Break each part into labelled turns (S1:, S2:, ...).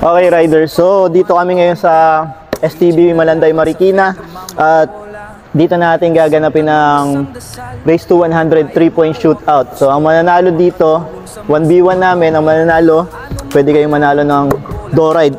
S1: Okay, riders. So, dito kami ngayon sa STB Malanday, Marikina. At dito natin gaganapin ng race to 100 3-point shootout. So, ang mananalo dito, 1v1 namin. Ang mananalo, pwede kayong manalo ng Doride.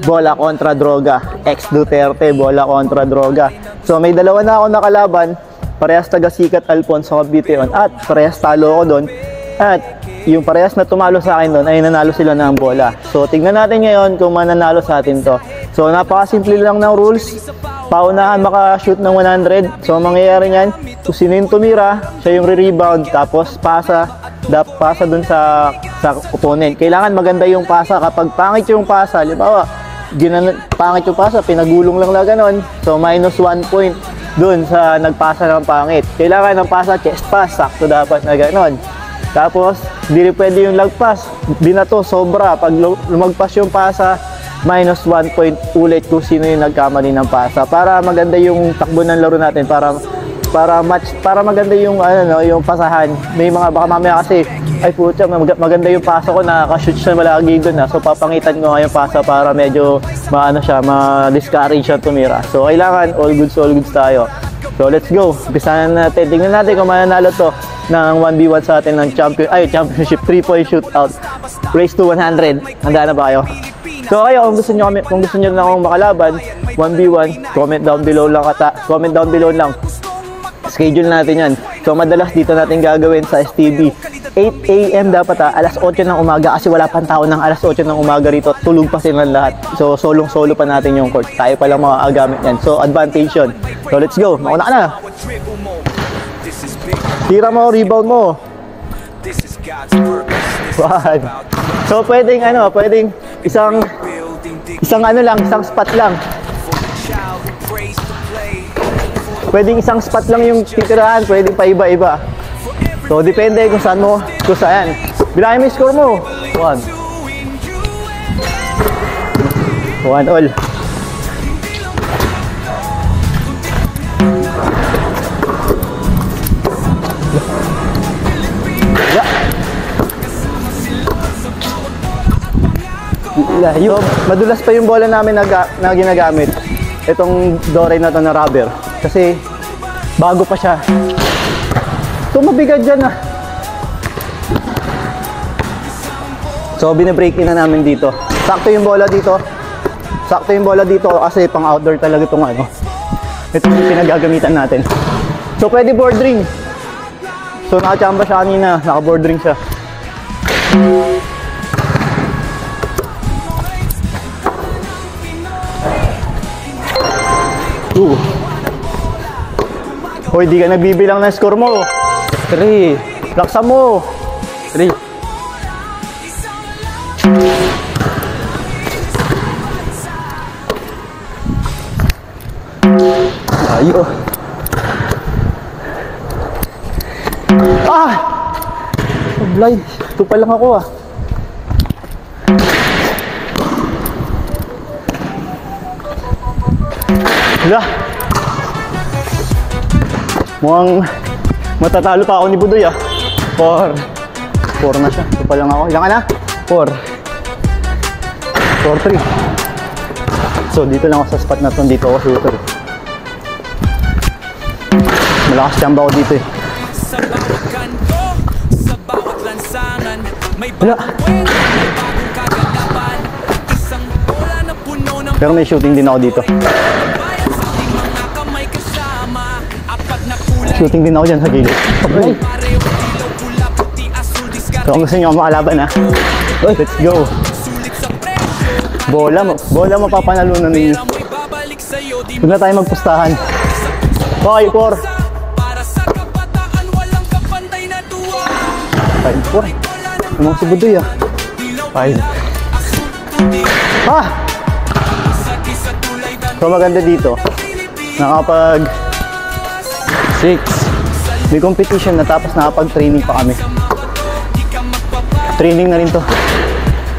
S1: Bola kontra droga. Ex Duterte, bola kontra droga. So, may dalawa na ako nakalaban. Parehas taga Sikat Alfonso Cavite on. At parehas talo ako doon. At yung parehas na tumalo sa akin doon ay nanalo sila ng bola. So, tignan natin ngayon kung mananalo sa atin to. So, napakasimple lang ng rules. Paunahan makashoot ng 100. So, mangyayari niyan, kung sino yung tumira, siya yung re-rebound. Tapos, pasa dun sa opponent. Kailangan maganda yung pasa. Kapag pangit yung pasa, halimbawa, pangit yung pasa, pinagulong lang na ganon. So, minus 1 point dun sa nagpasa ng pangit. Kailangan ng pasa, chest pass. Sakto dapat na ganon. Tapos, di rin pwede yung lagpas. Di na to, sobra. Pag lumagpas yung pasa, minus 1 point ulit kung sino yung nagkamali ng pasa. Para maganda yung takbo ng laro natin. Para maganda yung, yung pasahan. May mga, baka mamaya kasi, ay putya, maganda yung pasa ko, nakaka-shoot siya malagi doon. So, papangitan ko nga yung pasa para medyo, ma-discourage siya tumira. So, kailangan, all goods tayo. So, let's go. Umpisahan natin. Tingnan natin kung mananalo to ng 1v1 sa atin ng championship 3-point shootout. Race to 100. Handa na ba kayo? So, kayo, kung gusto niyo na akong makalaban, 1v1, comment down below lang. Schedule natin yan. So, madalas dito natin gagawin sa STB. 8 AM dapat alas 8 ng umaga kasi wala pang tao ng alas 8 ng umaga rito. Tulog pa silang lahat. So, solong-solo pa natin yung court. Tayo pa lang makakagamit yan. So, advantage yun. So, let's go. Mauna ka na. Tira mo, rebound mo. One. So, pwedeng isang spot lang. Pwedeng isang spot lang yung titirahan, pwedeng pa iba-iba. So, depende kung saan. Bilangin mo yung score mo. 1 all. Layo. Madulas pa yung bola namin na ginagamit. Itong Doride na to na rubber. Kasi bago pa siya. So mabigat dyan ah. So binibreak in na namin dito. Sakto yung bola dito kasi pang outdoor talaga itong ano. Ito yung pinagagamitan natin. So pwede board ring. So nakachamba siya kanina. Naka-board ring siya. Hoy, di ka nagbibilang ng score mo. 3. Laksa mo. 3. Ayo. Blind. Ito pa lang ako ah. Hala. Mukhang matatalo pa ako ni Budoy ah. 4 na siya. Ito pa lang ako. Ilan ka na? 4. 4-3. So dito lang ako sa spot na to. Dito ako shooter. Malakas jamba ako dito eh. Hala. Pero may shooting din ako dito. Shooting din ako dyan sa gilid. Okay. So kung gusto nyo makalaban ha. Let's go. Bola mapapanalunan ninyo. Huwag na tayo magpustahan. Okay, 4. 5-4. Anong si Budoy ah. 5. So maganda dito. Nakapag 6. May competition na tapos nakapag-training pa kami. Training na rin to.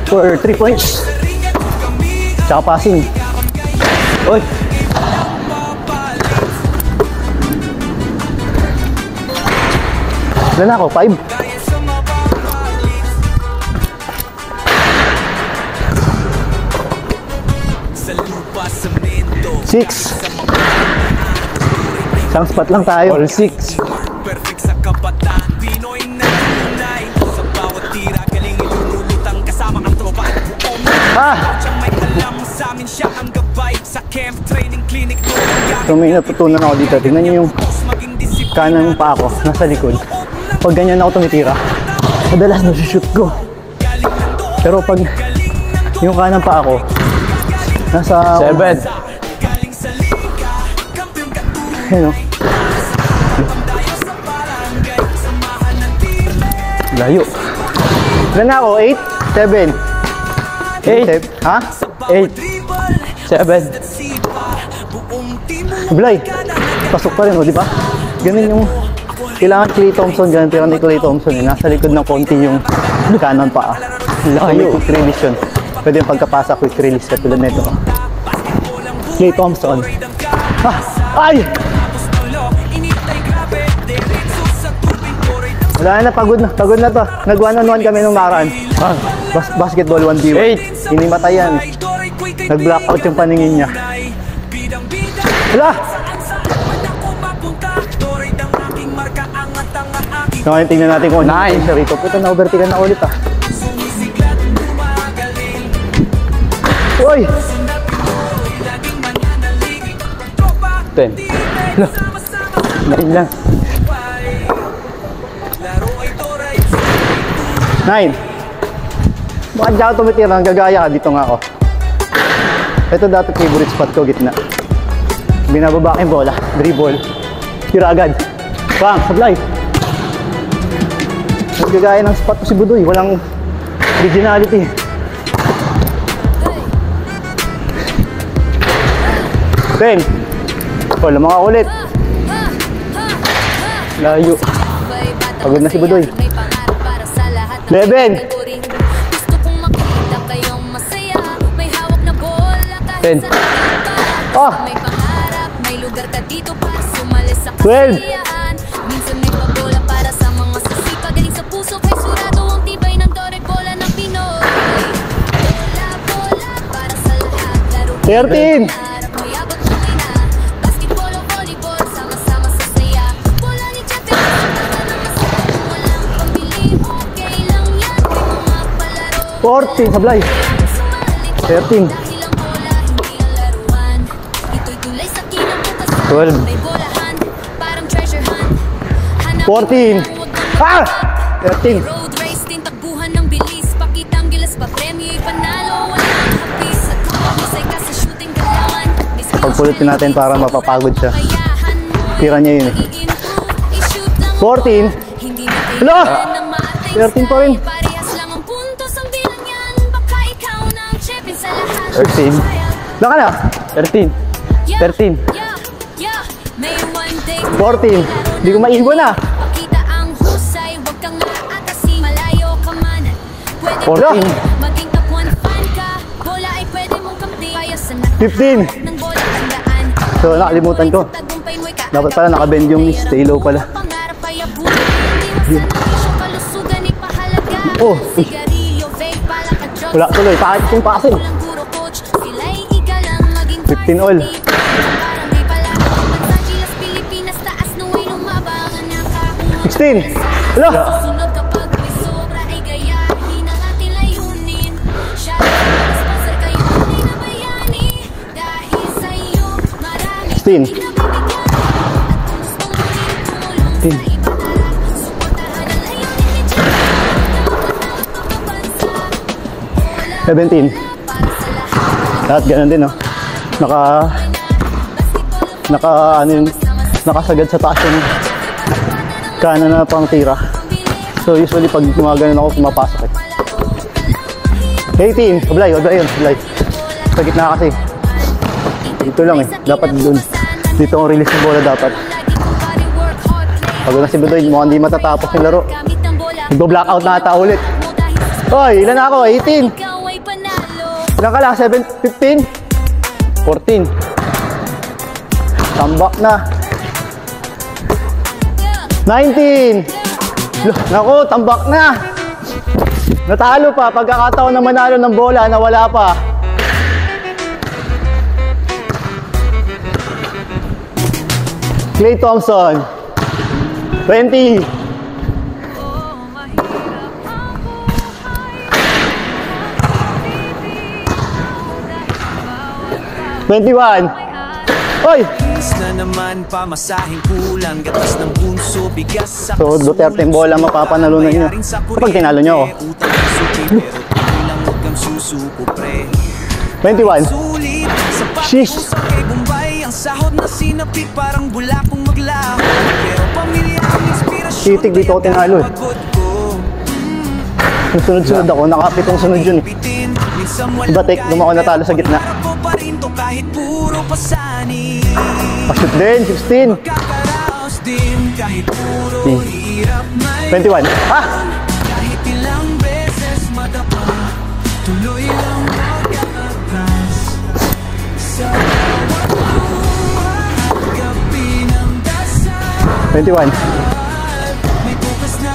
S1: For 3 points. Tsaka passing. Oy! Ilan na ako? 5? 6. Isang spot lang tayo.
S2: All 6.
S3: Perfect sa kabataan, Pinoy na tunay. Sa bawat tira, galing ilulutang kasama ang tropa at buong siyang may alam sa amin, siya ang gabay. Sa camp, training, clinic,
S1: So may natutunan ako dito. Tingnan nyo yung kanang pa ako, nasa likod. Pag ganyan ako tumitira, madalas nasushoot ko. Pero pag yung kanang pa ako, nasa
S2: 7.
S1: Ayun o. Layo. Ilan na ako? 8? 7? 8? Ha?
S2: 8. 7.
S1: Blay. Pasok pa rin o, di ba? Ganun yung kailangan Klay Thompson, ganun tira ni Klay Thompson eh. Nasa likod ng konti yung kanan pa. Layo. Quick release yun. Pwede yung pagkapasa, quick release katulad nito. Klay Thompson. Ay! Wala na, pagod na. Pagod na to. Nag-1-on-1 kami nung nakaraan. Basketball 1v1. 8. Inimatay yan. Nag-blackout yung paningin niya. Wala! So ngayon tingnan natin kung 9 siya rito. Puto na overtikan na ulit ah. Uy!
S2: 10. 9 lang.
S1: 9. Bakit dyan ako tumitira? Gagaya ka. Dito nga ako. Ito dati favorite spot ko, gitna. Binababa ko yung bola. Dribble. Tira agad. Bang! Sablay! Nagagaya ng spot ko si Budoy. Walang originality. Ten. Wala mga ulit. Layo. Pagod na si Budoy. 11.
S2: 10.
S1: Oh! 12. Thirteen. 14, sablay. 13.
S2: 12.
S1: 14. Ah! 13. Pagpulutin natin para mapapagod siya. Tira niya yun eh. 14. Hala! 13 pa rin.
S2: 13.
S1: Laka na.
S2: 13. 13.
S1: 14. Hindi ko maigo na.
S2: 14.
S1: 15. So nakalimutan ko. Dapat pala nakabend yung stay low pala. Oh. Wala tuloy. Pakit kong pasin. 15 all. 16. Hala. 16. 17. Lahat ganun din, no? Ano yun, nakasagad sa taas yung kanan na pang tira. So usually pag gumaganon ako, pumapasok eh. 18. Sablay yun, sablay. Sa gitna kasi. Dito lang eh. Dapat dun. Dito ang release ng bola dapat. Pag na si Budoy, mukhang di matatapos yung laro. Nagbo-blackout na ata ulit. Oy, ilan na ako? 18. Ilan ka lang? 15? 14. Tambak na. 19. Naku, tambak na. Natalo pa. Pagkakataon na manalo ng bola, nawala pa. Klay Thompson. 20. 21. Oy!
S3: Na naman pamasahing kulang, gatas ng bunso, bigas sa
S1: So, Duterte yung bola mapapanalunan nyo kapag tinalo nyo ako. 21. Sheesh. Sitig dito ako tinalo eh. Sunod-sunod ako, nakapitong sunod yun eh. Iba tek, dumako natalo sa gitna. Pashoot din, 16. 21. Ah!
S3: Kahit ilang beses madapa, tuloy lang mag-aatras. Sa bawat buhat, gabi ng dasal,
S1: 21.
S3: may bukas na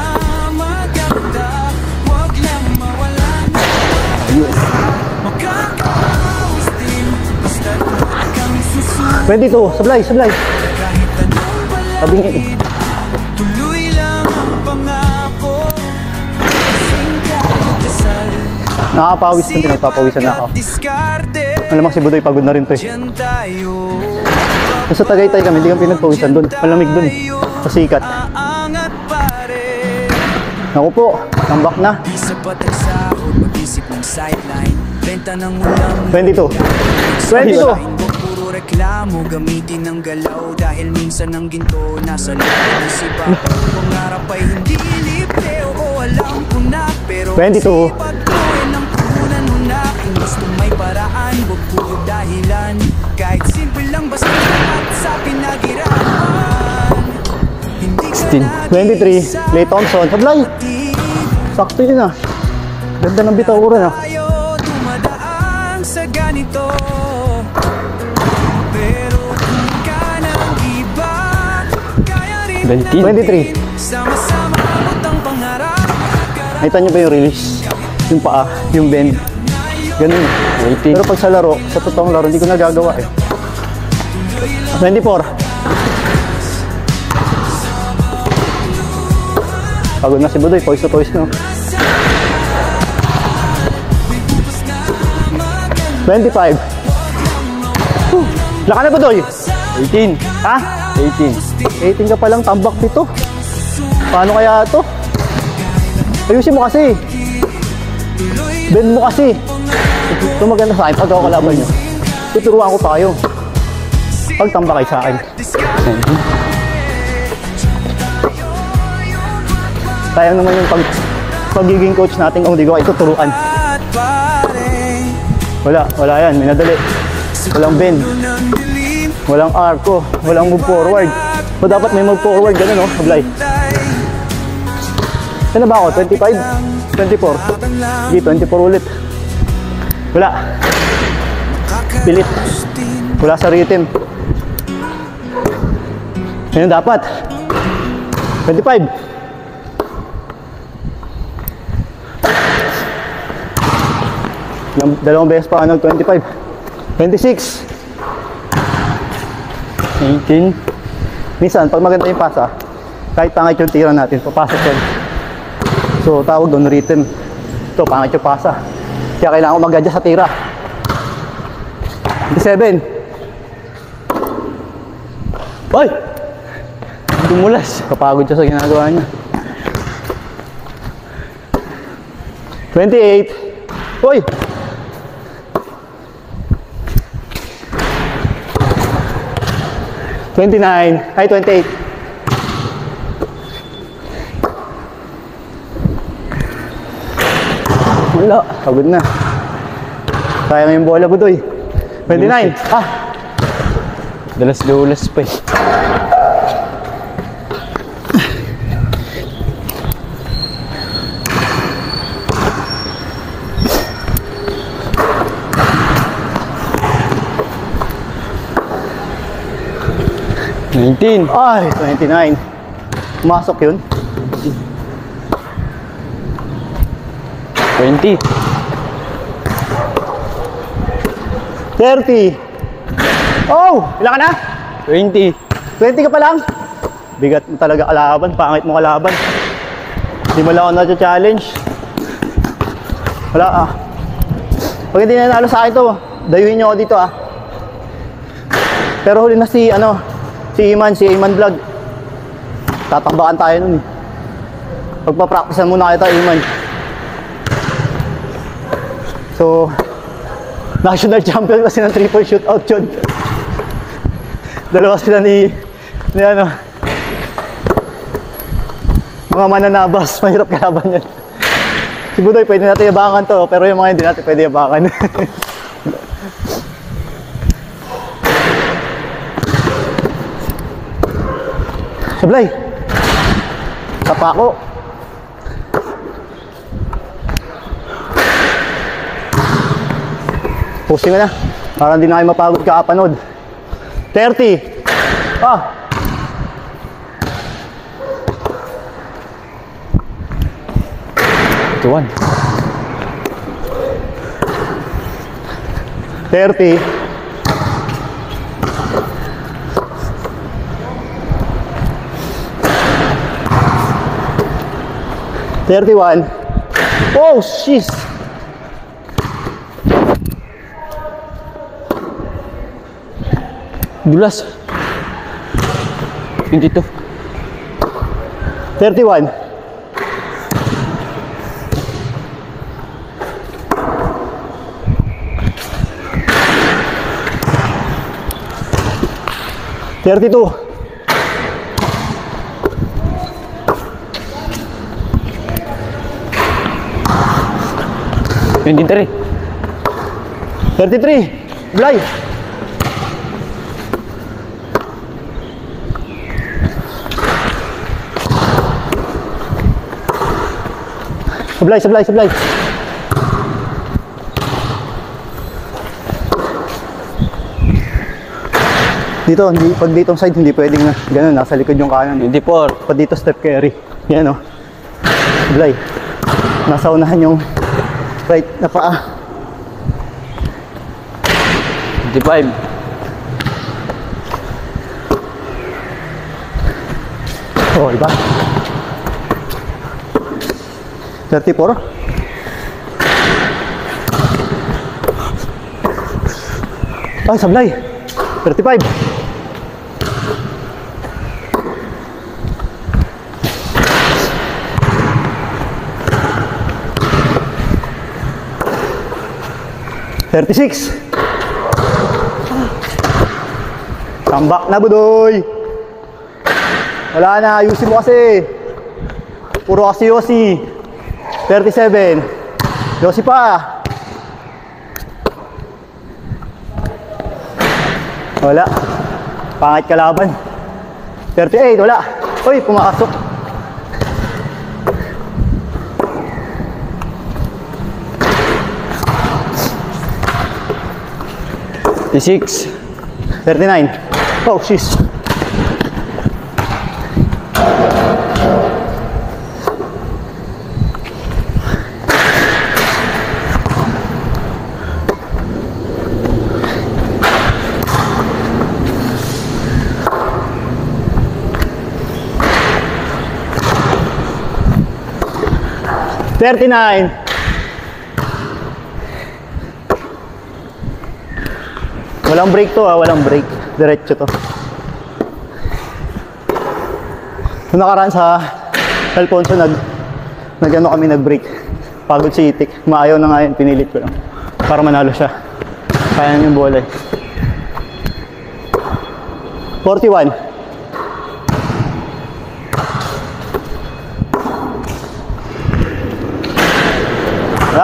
S3: maganda, wag lang mawalan. Makakawas din, basta't kami susunod.
S1: 22. Sablay, sablay.
S3: Kahit anong bala,
S1: Sabi nga eh.
S3: tuloy lang ang pangako. Kasing kahit dasal,
S1: Nakakapawis na pinagpapawisan na ako.
S3: diskarte,
S1: Malamang si Budoy pagod na rin to eh.
S3: dyan tayo.
S1: Nasa Tagaytay kami, hindi kami pinagpawisan doon. Malamig doon eh. Sa sikat.
S3: Aangat pare,
S1: Naku po, tambak na.
S3: di sapat ang sahod, mag-isip ng sideline. Benta ng ulam,
S1: 22. 22.
S3: Huwag puro reklamo, gamitin ng galaw. Dahil minsan ang ginto nasa likod ng sipa. Pangarap ay hindi libre, oo alam ko na. Pero
S1: 22.
S3: sipag ko ay ng punan mo na. Kung gusto may paraan, huwag puro dahilan. Kahit simple lang basta at sa pinagirahan. Hindi ka
S1: 23. Klay Thompson. Sablay. Sakto yun ah. Ganda ng bitawura na.
S3: tayo dumadaan sa ganito. Pero kung ka ng iba, kaya rin
S2: 23.
S3: sama-sama abot ang pangarap.
S1: Nakita nyo ba yung release? Yung paa, yung bend. Ganun eh.
S2: 18.
S1: Pero pag sa laro, sa totoong laro, hindi ko nagagawa eh. 24. Pagod na si Budoy, toys na toys no. 25. Laka na Budoy.
S2: 18.
S1: Ha?
S2: 18.
S1: 18 ka palang tambak dito. Paano kaya to? Ayusin mo kasi. Bend mo kasi. Ito maganda sa akin pag ako kalaban nyo. Tuturuan ko pa kayo. Pag tambak kayo sa akin. Sayang naman yung pagiging coach natin kung hindi ko kayo tuturuan.
S3: At pare,
S1: Wala yan. Minadali. Walang bend.
S3: ng dilim
S1: Walang arco. Walang move forward. So dapat may move forward. Ganun no? Maglay.
S3: tay,
S1: Saan na ba ako? 25? 24? Sige, 24 ulit. Wala. Pilit. Wala sa rhythm. Yan dapat. 25. Dalawang beses pa nag 25. 26. 18. Minsan, pag maganda yung pasa, kahit pangit yung tira natin, papasok yan. So, tawag doon rhythm. Ito, pangit yung pasa. Kaya kailangan ko mag-adjust sa tira. 27. Ay! Dumulas. Kapagod siya sa ginagawa niya. 28. Uy! Ay, 28. Wala, pagod na. Sayang yung bola, Budoy. 29. Ah!
S2: Dalas-dulas pa eh.
S1: Ay, 29. Pumasok yun.
S2: 20.
S1: 30. Oh! Ilan ka na?
S2: 20.
S1: 20 ka pa lang? Bigat mo talaga kalaban, pangit mo kalaban. Hindi mo lang ako na-challenge. Wala ah. Pag hindi nanalo sa akin to, dayuhin nyo ako dito ah. Pero huli na si Iman Vlog. Tatakbakan tayo nun eh. Pagpa-practicean muna kita, Iman. So, national champion kasi ng 3-point shootout yun. Dalawa sila ni mga mananabas, mahirap kalaban yan. Si Budoy, pwede natin yabangan to, pero yung mga hindi natin pwede yabangan. Sablay! Tapa ko. Pusing ka na. Para hindi na kayo mapagod kakapanood. 30. Ah!
S2: Ito 1.
S1: 30. 31. Oh, jeez.
S2: Dulas. 22.
S1: 31. 32.
S2: 23.
S1: 33. Blay. Sablay. Dito, pag ditong side, hindi pwedeng ganun, nasa likod yung kanan.
S2: 24.
S1: Pag dito, step carry. Yan o. Sablay. Nasa unahan yung right na paa.
S2: 25.
S1: Oh, iba. 34. Ay, sablay. 35. 36. Tambak na, Budoy. Wala na, ayusin mo kasi. Puro kasi yosi. 37. Yosi pa. Wala. Pangit kalaban. 38, wala. Uy, pumasok.
S2: Six.
S1: 39. Oh, jeez. $39. Walang break to walang break. Diretso to. Nung nakaraan sa Alfonso nag-ano kami nag-break. Pagod si Itik. Maayaw na nga yun, pinilit ko lang. Para manalo siya. Kaya yung bola eh. 41.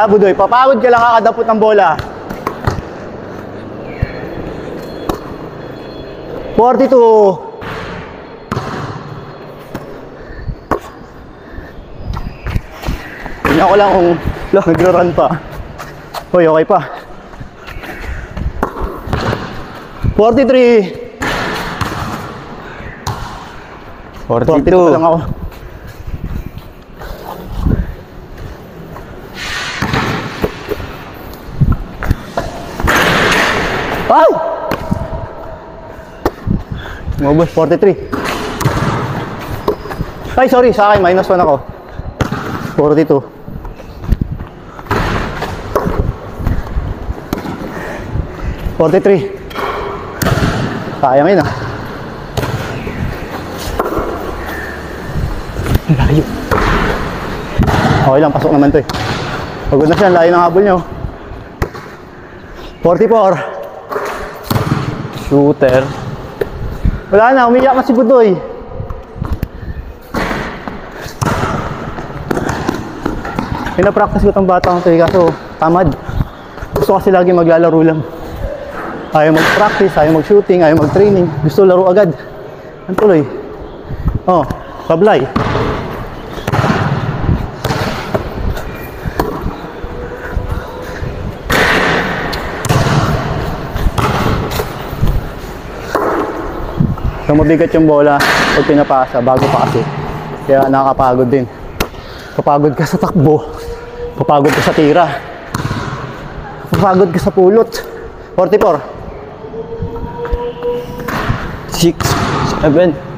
S1: Budoy, papagod ka lang kakadapot ng bola. 42. Tingnan ko lang kung nagro-run pa. Hoy, okay pa. 43. 42 pa lang ako. Ay! Umubos, 43. Ay, sorry, sa akin, minus 1 ako. 42. Sayang yun ah. Layo. Okay lang, pasok naman to eh. Pagod na siya, layo ng habol nyo. 44.
S2: Shooter.
S1: Wala na, umiyak na si Budoy. Pinapractice ko itong bata ko eh, kaso tamad. Gusto kasi lagi maglalaro lang. Ayaw mag-practice, ayaw mag-shooting, ayaw mag-training. Gusto laro agad. Ang tuloy. Oh, pablay. So mabigat yung bola pag pinapasa, bago pa kasi. Kaya nakakapagod din. Papagod ka sa takbo. Papagod ka sa tira. Papagod ka sa pulot. 44.
S2: 6, 7.